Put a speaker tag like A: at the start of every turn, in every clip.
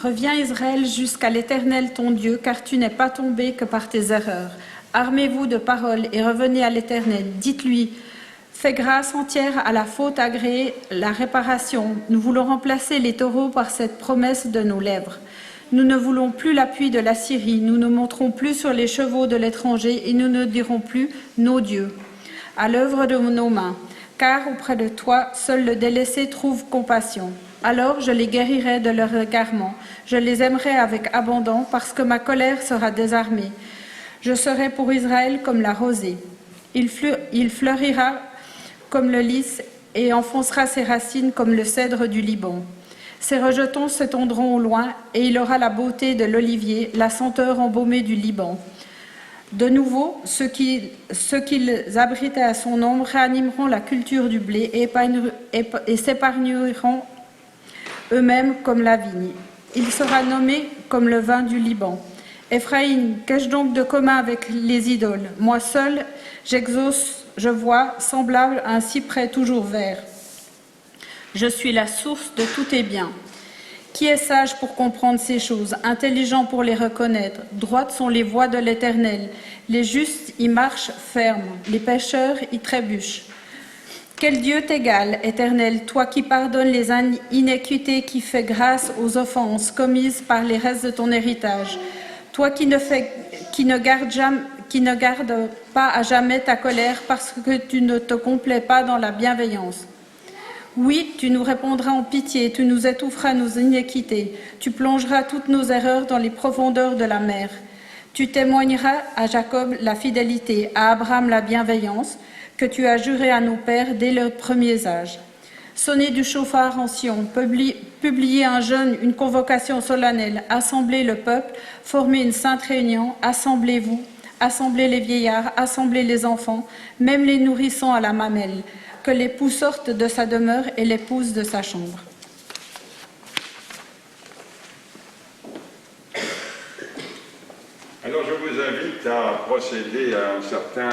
A: Reviens Israël jusqu'à l'Éternel ton Dieu, car tu n'es pas tombé que par tes erreurs. Armez-vous de paroles et revenez à l'Éternel. Dites-lui, fais grâce entière à la faute agréée, la réparation. Nous voulons remplacer les taureaux par cette promesse de nos lèvres. Nous ne voulons plus l'appui de la Syrie, nous ne monterons plus sur les chevaux de l'étranger et nous ne dirons plus nos dieux. À l'œuvre de nos mains, car auprès de toi, seul le délaissé trouve compassion. Alors je les guérirai de leur égarement, je les aimerai avec abandon, parce que ma colère sera désarmée. Je serai pour Israël comme la rosée. Il fleurira comme le lys et enfoncera ses racines comme le cèdre du Liban. Ses rejetons s'étendront au loin, et il aura la beauté de l'olivier, la senteur embaumée du Liban. De nouveau, ceux qu'ils abritaient à son ombre réanimeront la culture du blé et s'épargneront eux-mêmes comme la vigne. Il sera nommé comme le vin du Liban. Éphraïm, qu'ai-je donc de commun avec les idoles? Moi seul, j'exauce, je vois, semblable à un cyprès toujours vert. Je suis la source de tous tes biens. Qui est sage pour comprendre ces choses, intelligent pour les reconnaître? Droites sont les voies de l'Éternel. Les justes y marchent fermes, les pécheurs y trébuchent. Quel Dieu t'égale, Éternel, toi qui pardonnes les iniquités, qui fais grâce aux offenses commises par les restes de ton héritage, toi qui ne gardes pas à jamais ta colère parce que tu ne te complais pas dans la bienveillance. Oui, tu nous répondras en pitié, tu nous étoufferas nos iniquités, tu plongeras toutes nos erreurs dans les profondeurs de la mer. Tu témoigneras à Jacob la fidélité, à Abraham la bienveillance, que tu as juré à nos pères dès leurs premiers âges. Sonnez du chauffard en Sion, publiez un jeûne, une convocation solennelle, assemblez le peuple, formez une sainte réunion, assemblez-vous, assemblez les vieillards, assemblez les enfants, même les nourrissons à la mamelle, que l'époux sorte de sa demeure et l'épouse de sa chambre.
B: Alors je vous invite à procéder à un certain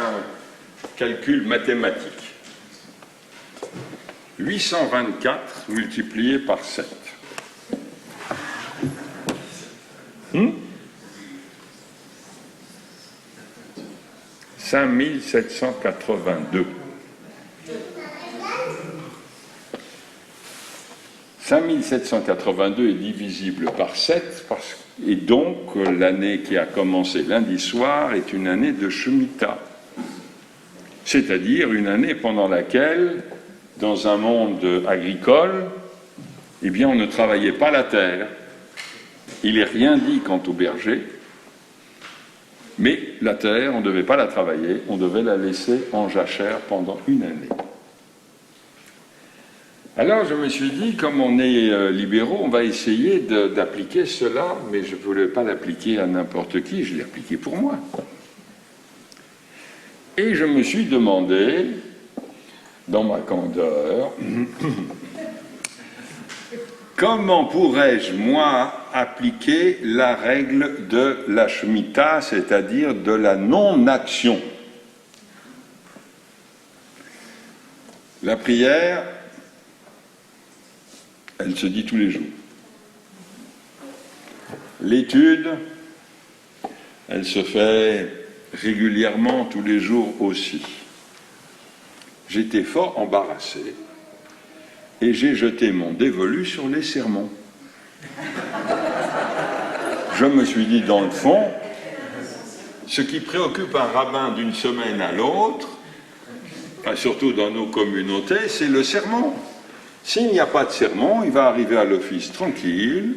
B: calcul mathématique. 824 multiplié par 7. 5782. 5782 est divisible par 7, et donc l'année qui a commencé lundi soir est une année de Shemitah, c'est-à-dire une année pendant laquelle, dans un monde agricole, eh bien, on ne travaillait pas la terre. Il n'est rien dit quant au berger, mais la terre, on ne devait pas la travailler, on devait la laisser en jachère pendant une année. Alors je me suis dit, comme on est libéraux, on va essayer d'appliquer cela, mais je ne voulais pas l'appliquer à n'importe qui, je l'ai appliqué pour moi. Et je me suis demandé, dans ma candeur, comment pourrais-je, moi, appliquer la règle de la Shemitah, c'est-à-dire de la non-action? La prière, elle se dit tous les jours. L'étude, elle se fait régulièrement tous les jours aussi. J'étais fort embarrassé et j'ai jeté mon dévolu sur les sermons. Je me suis dit, dans le fond, ce qui préoccupe un rabbin d'une semaine à l'autre, surtout dans nos communautés, c'est le sermon. S'il n'y a pas de sermon, il va arriver à l'office tranquille,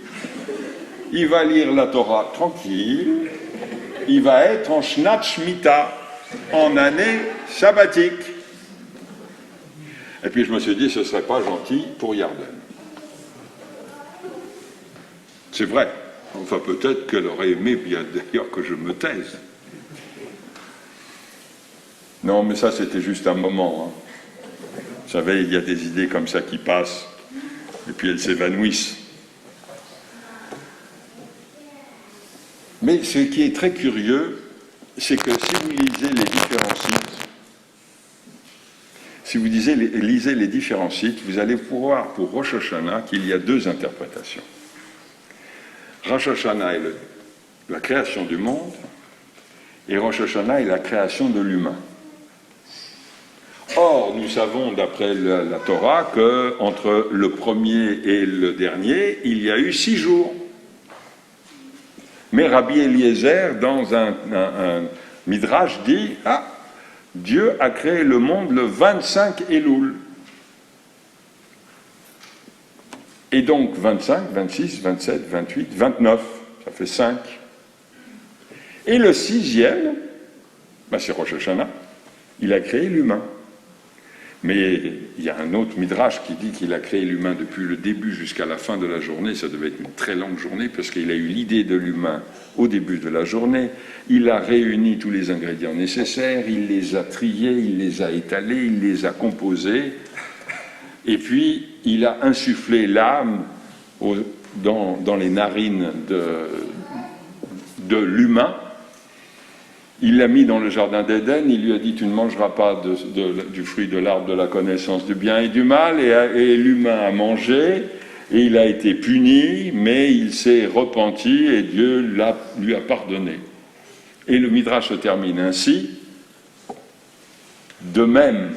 B: il va lire la Torah tranquille, il va être en Shnat Shemitah, en année sabbatique. Et puis je me suis dit, ce ne serait pas gentil pour Yarden. C'est vrai. Enfin, peut-être qu'elle aurait aimé, bien d'ailleurs, que je me taise. Non, mais ça, c'était juste un moment. Vous savez, il y a des idées comme ça qui passent, et puis elles s'évanouissent. Mais ce qui est très curieux, c'est que si vous lisez les différents sites, vous allez voir pour Rosh Hashanah qu'il y a deux interprétations. Rosh Hashanah est la création du monde, et Rosh Hashanah est la création de l'humain. Or, nous savons, d'après la Torah, qu'entre le premier et le dernier, il y a eu 6 jours. Mais Rabbi Eliezer, dans un midrash, dit « Ah, Dieu a créé le monde le 25 Elul ». Et donc 25, 26, 27, 28, 29, ça fait 5. Et le 6e, c'est Rosh Hashanah, il a créé l'humain. Mais il y a un autre midrash qui dit qu'il a créé l'humain depuis le début jusqu'à la fin de la journée. Ça devait être une très longue journée parce qu'il a eu l'idée de l'humain au début de la journée. Il a réuni tous les ingrédients nécessaires, il les a triés, il les a étalés, il les a composés. Et puis, il a insufflé l'âme dans les narines de l'humain. Il l'a mis dans le jardin d'Éden, il lui a dit « Tu ne mangeras pas du fruit de l'arbre de la connaissance du bien et du mal », et l'humain a mangé, et il a été puni, mais il s'est repenti, et Dieu lui a pardonné. Et le Midrash se termine ainsi, « De même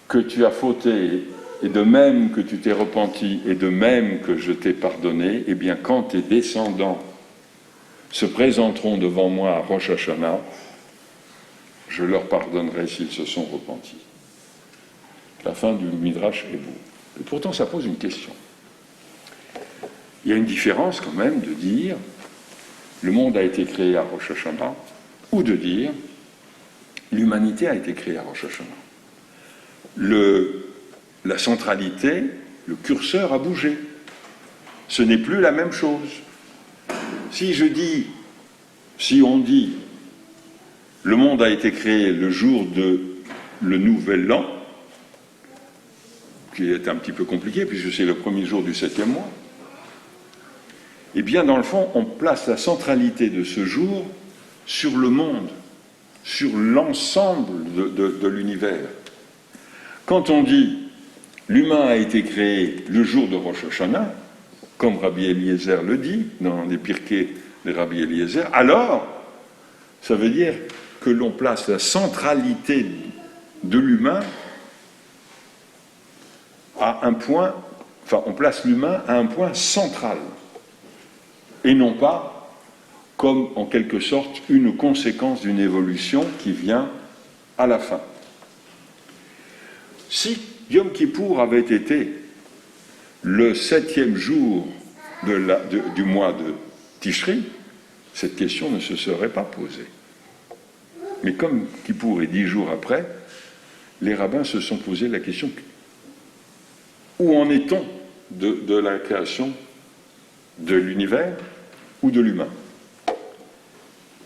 B: que tu as fauté, et de même que tu t'es repenti, et de même que je t'ai pardonné, eh bien quand tes descendants se présenteront devant moi à Rosh Hashanah, je leur pardonnerai s'ils se sont repentis. » La fin du Midrash est beau. Et pourtant, ça pose une question. Il y a une différence quand même de dire le monde a été créé à Rosh Hashanah ou de dire l'humanité a été créée à Rosh Hashanah. La centralité, le curseur a bougé. Ce n'est plus la même chose. Si on dit le monde a été créé le jour de le nouvel an, qui est un petit peu compliqué puisque c'est le premier jour du 7e mois, eh bien dans le fond on place la centralité de ce jour sur le monde, sur l'ensemble de l'univers. Quand on dit l'humain a été créé le jour de Rosh Hashanah, comme Rabbi Eliezer le dit, dans les Pirkei de Rabbi Eliezer, alors, ça veut dire que l'on place la centralité de l'humain à un point, on place l'humain à un point central, et non pas comme, en quelque sorte, une conséquence d'une évolution qui vient à la fin. Si Yom Kippour avait été le 7e jour du mois de Tishri, cette question ne se serait pas posée. Mais comme Kippour est 10 jours après, les rabbins se sont posé la question où en est-on de la création de l'univers ou de l'humain?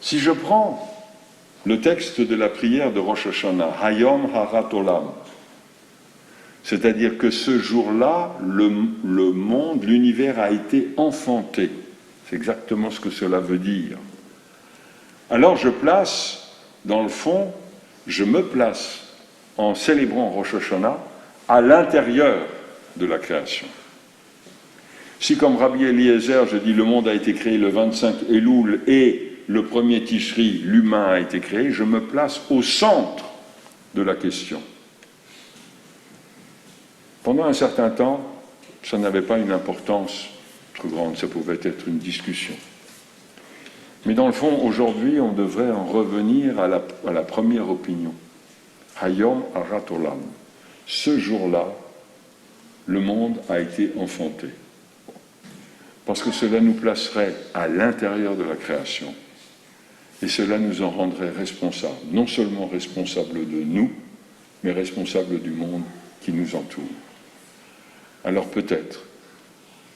B: Si je prends le texte de la prière de Rosh Hashanah, Hayom Harat Olam, c'est-à-dire que ce jour-là, le monde, l'univers a été enfanté. C'est exactement ce que cela veut dire. Alors je me place, en célébrant Rosh Hashanah, à l'intérieur de la création. Si, comme Rabbi Eliezer, je dis le monde a été créé le 25 Elul et le premier Tishri, l'humain a été créé, je me place au centre de la question. Pendant un certain temps, ça n'avait pas une importance trop grande, ça pouvait être une discussion. Mais dans le fond, aujourd'hui, on devrait en revenir à la première opinion. Hayom Harat Olam. Ce jour-là, le monde a été enfanté. Parce que cela nous placerait à l'intérieur de la création. Et cela nous en rendrait responsables. Non seulement responsables de nous, mais responsables du monde qui nous entoure. Alors peut-être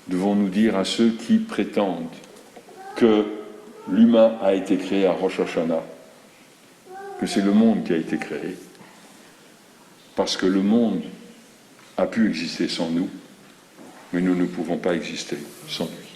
B: devons-nous dire à ceux qui prétendent que l'humain a été créé à Rosh Hashanah, que c'est le monde qui a été créé, parce que le monde a pu exister sans nous, mais nous ne pouvons pas exister sans lui.